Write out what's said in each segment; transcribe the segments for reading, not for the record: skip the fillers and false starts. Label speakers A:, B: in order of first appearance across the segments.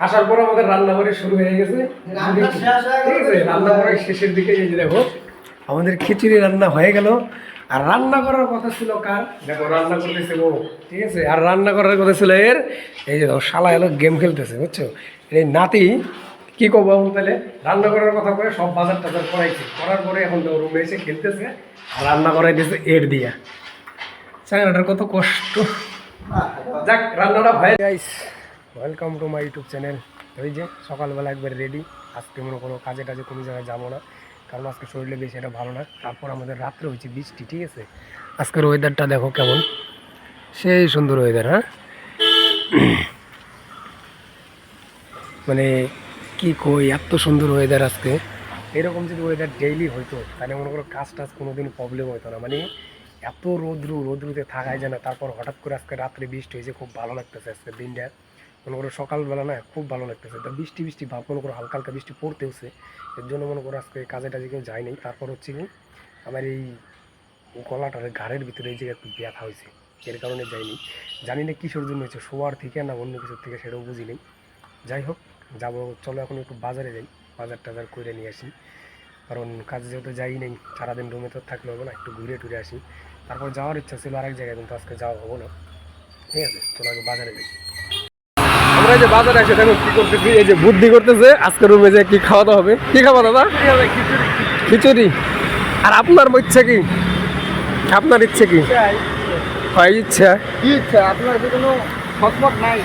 A: আসার পর আমাদের রান্না করে শুরু হয়ে গেছে। ঠিক আছে, রান্না করার শেষের দিকে এই যে দেখো আমাদের খিচুড়ি রান্না হয়ে গেল। আর রান্না করার কথা ছিল কার? দেখো রান্না করতেছে ও। ঠিক আছে, আর রান্না করার কথা ছিল এর। এই যে দেখো শালা এলো গেম খেলতেছে, বুঝছো? এই নাতি কি করবো এখন তাহলে? রান্না করার কথা করে সব বাজার টাজার করাইছে, করার পরে এখন তো রুমে এসে খেলতেছে আর রান্না করাই দিয়েছে এর দিয়া। চাকরাটার কত কষ্ট। যাক রান্নাটা হয়। Guys welcome to my YouTube channel. ওই যে সকালবেলা একবার রেডি। আজকে মনে কোনো কাজে টাজে কোনো জায়গায় যাবো না, কারণ আজকে শরীরে বেশি এটা ভালো না। তারপর আমাদের রাত্রে হয়েছে বৃষ্টি। ঠিক আছে, আজকের ওয়েদারটা দেখো কেমন, সেই সুন্দর ওয়েদার। হ্যাঁ মানে কি কই, এত সুন্দর ওয়েদার আজকে। এরকম যদি ওয়েদার ডেইলি হইতো তাহলে মনে করো কাজ টাজ কোনো দিন প্রবলেম হতো না। মানে এত রোদ্রুতে থাকাই যায় না। তারপর হঠাৎ করে আজকে রাত্রে বৃষ্টি হয়েছে, খুব ভালো লাগতেছে আজকে দিনটা। মনে করো সকালবেলা না খুব ভালো লাগতেছে। তো বৃষ্টি বৃষ্টি ভাব, মনে করো হালকা হালকা বৃষ্টি পড়তেছে। এর জন্য মনে করো আজকে কাজে টাজে কেউ যায়নি। তারপর হচ্ছে কি আমার এই গলাটার ঘাড়ের ভিতরে এই যে একটু ব্যথা হয়েছে, এর কারণে যাইনি। জানি না কিসের জন্য হয়েছে, শোয়ার থেকে না অন্য কিছুর থেকে, সেটাও বুঝি নেই। যাই হোক যাবো, চলো এখন একটু বাজারে যাই, বাজার টাজার করে নিয়ে আসি। কারণ কাজে যেহেতু যাই নেই, সারাদিন রুমে তো থাকলে হবে না, একটু ঘুরে টুরে আসি। তারপর যাওয়ার ইচ্ছা ছিল আরেক জায়গায়, কিন্তু আজকে যাওয়া হবো না। ঠিক আছে, চলো আগে বাজারে যাই। আমরা এই যে বাজারে এসে দেখো কি করতেছি, এই যে বুদ্ধি করতেছে আজকে রুমে যে কি খাওয়াতে হবে। কি খাওয়া দাদা? খিচুড়ি। আর আপনার ইচ্ছা কি? আপনার ইচ্ছে কি? হয় ইচ্ছা কি ইচ্ছা? আপনার কি কোনো মতমত নাই?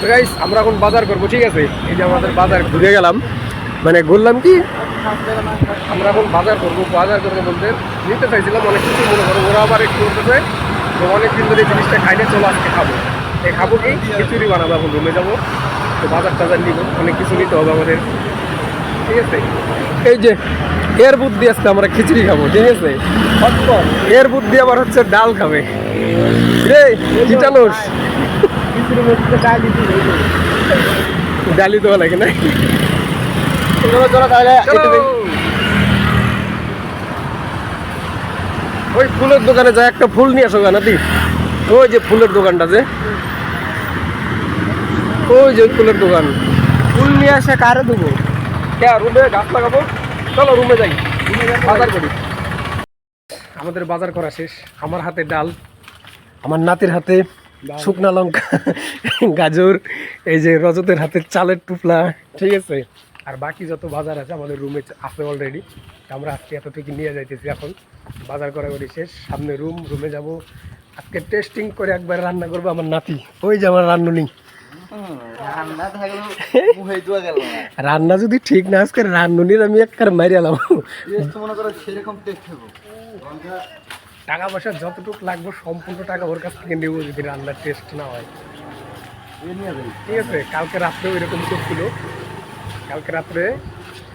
A: গাইস আমরা এখন বাজার করবো। ঠিক আছে, এই যে আমাদের বাজার ঘুরে গেলাম, মানে ঘুরলাম কি আমরা এখন বাজার করবো। বাজার করবো বলতে নিতে চাইছিলাম অনেক কিছু, মনে করো ওরা আবার একটু করতেছে তো অনেকদিন ধরে জিনিসটা খাইলে চলো আজকে খাবো। এই খাবো কি খিচুড়ি বানাবো, এখন রুমে যাবো, তো বাজার টাজার নিবো, অনেক কিছু নিতে হবে আমাদের। ঠিক আছে, এই যে এর বুদ্ধি আজকে আমরা খিচুড়ি খাবো। ঠিক আছে, এর বুদ্ধি আবার হচ্ছে ডাল খাবে রে। কি জানোস ডালি দেওয়া লাগে না? ওই ফুলের দোকানে যায় একটা ফুল নিয়ে আসো নাতি। ওই যে ফুলের দোকানটা, যে ওই যে ফুলের দোকান, ফুল নিয়ে আসে কারে দেবো? কে রুমে গাছ লাগাবো। চলো রুমে যাই, বাজার করি। আমাদের বাজার করা শেষ। আমার হাতে ডাল, আমার নাতির হাতে শুকনা লঙ্কা, গাজর, এই যে রজতের হাতে চালের টুপলা। ঠিক আছে, আর বাকি যত বাজার আছে আমাদের রুমে আছে অলরেডি। আমরা আজকে এতটুকু নিয়ে যাইতেছি। এখন বাজার করা করি শেষ, সামনে রুমে যাব। আজকে টেস্টিং করে একবার রান্না করবো আমার নাতি। ওই যে আমার রান্নুনি, রান্না যদি ঠিক না আজকে রান্নুনির আমি একবার মারি এলাম। টাকা পয়সা যতটুকু লাগবে সম্পূর্ণ টাকা ওর কাছ থেকে নেবো যদি রান্নার টেস্ট না হয়। ঠিক আছে, কালকে রাত্রেও এরকম করছিল। কালকে রাত্রে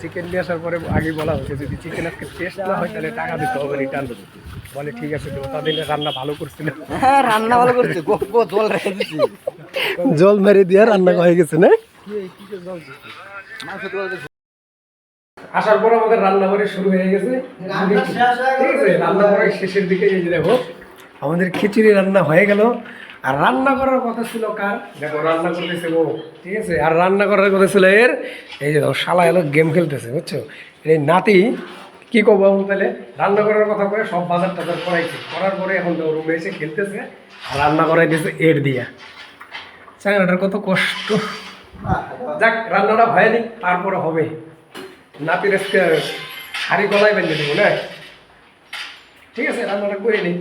A: চিকেন নিয়ে আসার পরে আগে বলা হয়েছে যদি চিকেন আজকে টেস্ট না হয় তাহলে টাকা দিতে হবে রিটার্ন। বলে ঠিক আছে দেবো। তাদের রান্না ভালো করছিল,
B: হ্যাঁ রান্না ভালো করছে, জল রেখে দিচ্ছি,
A: জল মেরে দিয়ে রান্না হয়ে গেছে না। আসার পর আমাদের রান্না করে শুরু হয়ে গেছে। ঠিক আছে, রান্না করার শেষের দিকে এই যে দেখো আমাদের খিচুড়ি রান্না হয়ে গেল। আর রান্না করার কথা ছিল কার? দেখো রান্না করতেছে ও। ঠিক আছে, আর রান্না করার কথা ছিল এর। এই যে দেখো শালা এলো গেম খেলতেছে, বুঝছো? এই নাতি কি করবো তাহলে? রান্না করার কথা করে সব বাজার টাজার করাইছে, করার পরে এখন তো রুমে এসে খেলতেছে আর রান্না করাই দিয়েছে এর দিয়া। চাকরাটার কত কষ্ট। যাক রান্নাটা হয়নি, তারপরে হবে। নাতির আজকে শাড়ি গলায় বেঁধে দেবো না। ঠিক আছে, রান্নাটা করে নিই।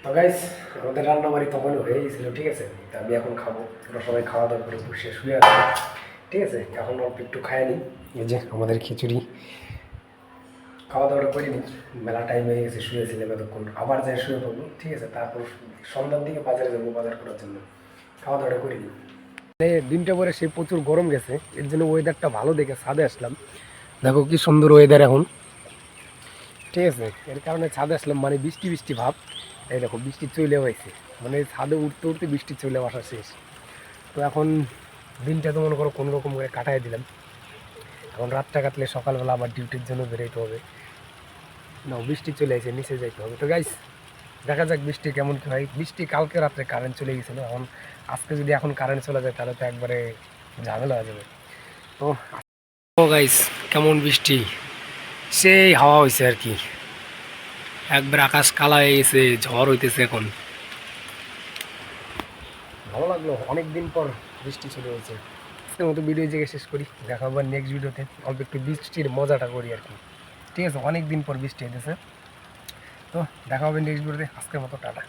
A: তো গাইস আমাদের রান্না বাড়ি তখন হয়ে গেছিল। ঠিক আছে, তা আমি এখন খাবো। ওরা সবাই খাওয়া দাওয়া করে বসে শুয়ে আছে। ঠিক আছে, এখন অল্প একটু খায় নিই। এই যে আমাদের খিচুড়ি, খাওয়া দাওয়াটা করে নিই। মেলা টাইম হয়ে গেছে, শুয়েছিলাম এতক্ষণ, আবার যাই শুয়ে পড়বো। ঠিক আছে, তারপর সন্ধ্যার দিকে বাজারে যাবো বাজার করার জন্য। খাওয়া দাওয়াটা করে নিই। দিনটা পরে সে প্রচুর গরম গেছে, এর জন্য ওয়েদারটা ভালো দেখে ছাদে আসলাম। দেখো কি সুন্দর ওয়েদার এখন। ঠিক আছে, এর কারণে ছাদে আসলাম, মানে বৃষ্টি বৃষ্টি ভাব। এই দেখো বৃষ্টি চলে হয়েছে, মানে ছাদে উঠতে উঠতে বৃষ্টি চলে আসা শেষ। তো এখন দিনটা তো মনে করো কোনো রকম করে কাটাই দিলাম। এখন রাতটা কাটলে সকালবেলা আবার ডিউটির জন্য বেরোতে হবে। না বৃষ্টি চলে আসে, নিচে যাইতে হবে। তো গাইস দেখা যাক বৃষ্টি কেমন কি হয়। বৃষ্টি কালকে রাত্রে কারেন্ট চলে গেছিলো, এখন আজকে যদি এখন কারেন্ট চলে যায় তাহলে তো একবারে ঝামেলা হয়ে যাবে। তো গাইস কেমন বৃষ্টি, সেই হাওয়া হয়েছে আর কি, একবার আকাশ কালা হয়ে গেছে, ঝড় হইতেছে এখন। ভালো লাগলো, অনেক দিন পর বৃষ্টি শুরু হয়েছে। আজকের মতো ভিডিও জায়গায় শেষ করি, দেখা হবে নেক্সট ভিডিওতে, অল্প একটু বৃষ্টির মজাটা করি আর কি। ঠিক আছে, অনেক দিন পর বৃষ্টি হইতেছে, তো দেখা হবে নেক্সট ভিডিওতে। আজকের মতো টাটা।